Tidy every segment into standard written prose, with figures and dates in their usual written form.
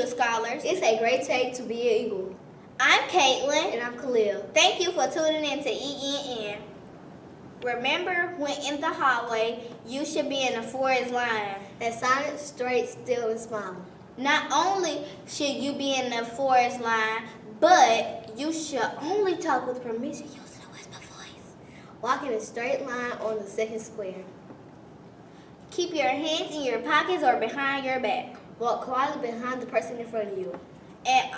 Eagle Scholars. It's a great day to be an Eagle. I'm Caitlin. And I'm Khalil. Thank you for tuning in to ENN. Remember, when in the hallway, you should be in the forest line. That silent, straight, still, and smiling. Not only should you be in the forest line, but you should only talk with permission using a whisper voice. Walk in a straight line on the second square. Keep your hands in your pockets or behind your back. Walk quietly behind the person in front of you. And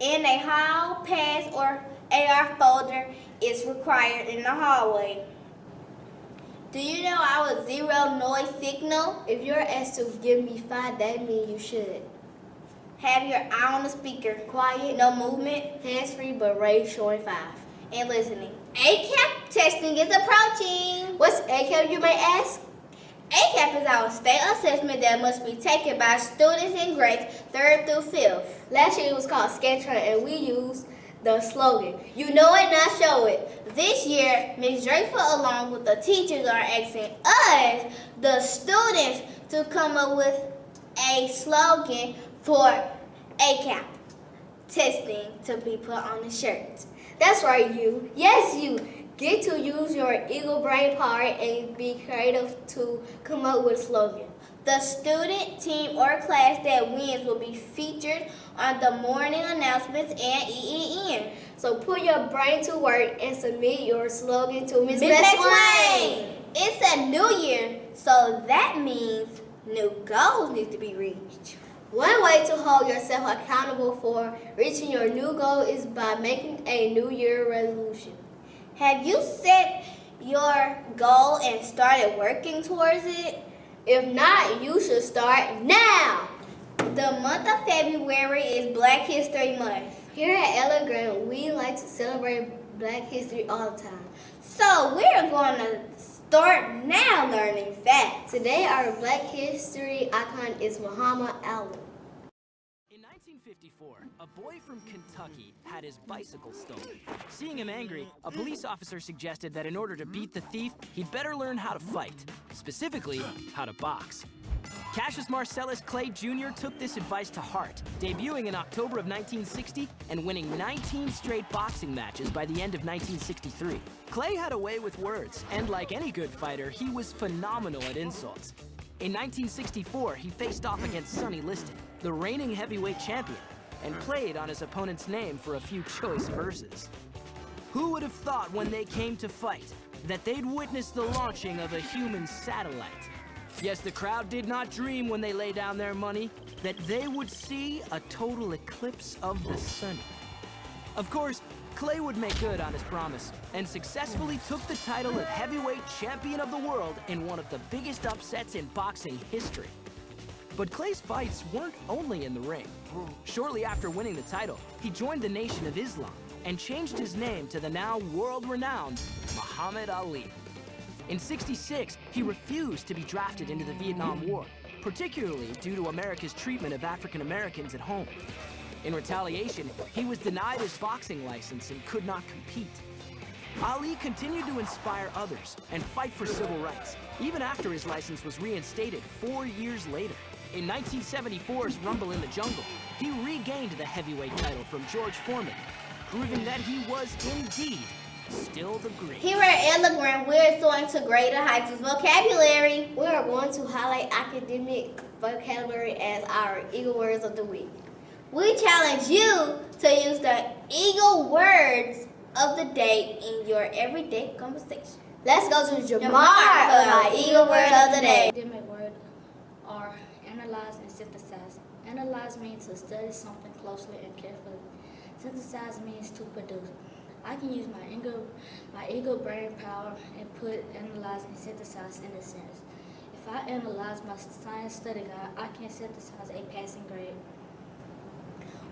in a hall pass or AR folder is required in the hallway. Do you know our zero noise signal? If you're asked to give me 5, that means you should. Have your eye on the speaker. Quiet, no movement. Hands-free, but raised, showing 5. And listening. ACAP testing is approaching. What's ACAP, you may ask? ACAP is our state assessment that must be taken by students in grades 3rd through 5th. Last year it was called Scantron, and we used the slogan, "You know it, now show it." This year, Ms. Draper, along with the teachers, are asking us, the students, to come up with a slogan for ACAP testing to be put on the shirt. That's right, you. Yes, you. Get to use your Eagle brain power and be creative to come up with a slogan. The student, team, or class that wins will be featured on the morning announcements and ENN. So put your brain to work and submit your slogan to Ms. Wayne. It's a new year, so that means new goals need to be reached. One way to hold yourself accountable for reaching your new goal is by making a New Year resolution. Have you set your goal and started working towards it? If not, you should start now. The month of February is Black History Month. Here at Ella Grant, we like to celebrate Black history all the time. So we're going to start now learning facts. Today, our Black history icon is Muhammad Ali. In 1954, a boy from Kentucky had his bicycle stolen. Seeing him angry, a police officer suggested that in order to beat the thief, he'd better learn how to fight, specifically how to box. Cassius Marcellus Clay Jr. took this advice to heart, debuting in October of 1960 and winning 19 straight boxing matches by the end of 1963. Clay had a way with words, and like any good fighter, he was phenomenal at insults. In 1964, he faced off against Sonny Liston, the reigning heavyweight champion, and played on his opponent's name for a few choice verses. Who would have thought when they came to fight that they'd witness the launching of a human satellite? Yes, the crowd did not dream when they lay down their money that they would see a total eclipse of the sun. Of course, Clay would make good on his promise and successfully took the title of heavyweight champion of the world in one of the biggest upsets in boxing history. But Clay's fights weren't only in the ring. Shortly after winning the title, he joined the Nation of Islam and changed his name to the now world-renowned Muhammad Ali. In '66, he refused to be drafted into the Vietnam War, particularly due to America's treatment of African Americans at home. In retaliation, he was denied his boxing license and could not compete. Ali continued to inspire others and fight for civil rights, even after his license was reinstated 4 years later. In 1974's Rumble in the Jungle, he regained the heavyweight title from George Foreman, proving that he was indeed still the great. Here at Ella Grant, we're soaring to greater heights with vocabulary. We are going to highlight academic vocabulary as our Eagle Words of the Week. We challenge you to use the Eagle Words of the Day in your everyday conversation. Let's go to Jamar for our Eagle Word of the Day. Academic words are analyze and synthesize. Analyze means to study something closely and carefully. Synthesize means to produce. I can use my ego brain power and put analyze and synthesize in a sentence. If I analyze my science study guide, I can synthesize a passing grade.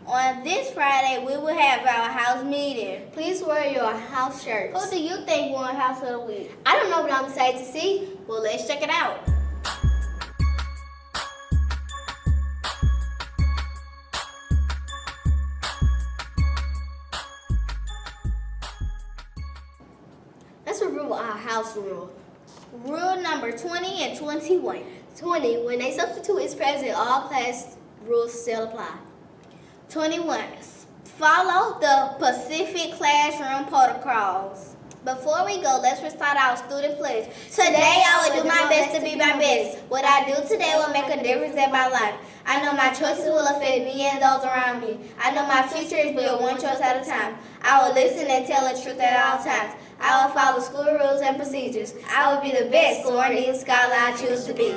On this Friday, we will have our house meeting. Please wear your house shirts. Who do you think won House of the Week? I don't know, but I'm excited to see. Well, let's check it out. Let's review our house rule. Rule number 20 and 21. 20. When a substitute is present, all class rules still apply. 21. Follow the Pacific Classroom protocols. Before we go, let's recite our student pledge. Today I will do my best to be my best. What I do today will make a difference in my life. I know my choices will affect me and those around me. I know my future is built one choice at a time. I will listen and tell the truth at all times. I will follow school rules and procedures. I will be the best sworn-in scholar I choose to be.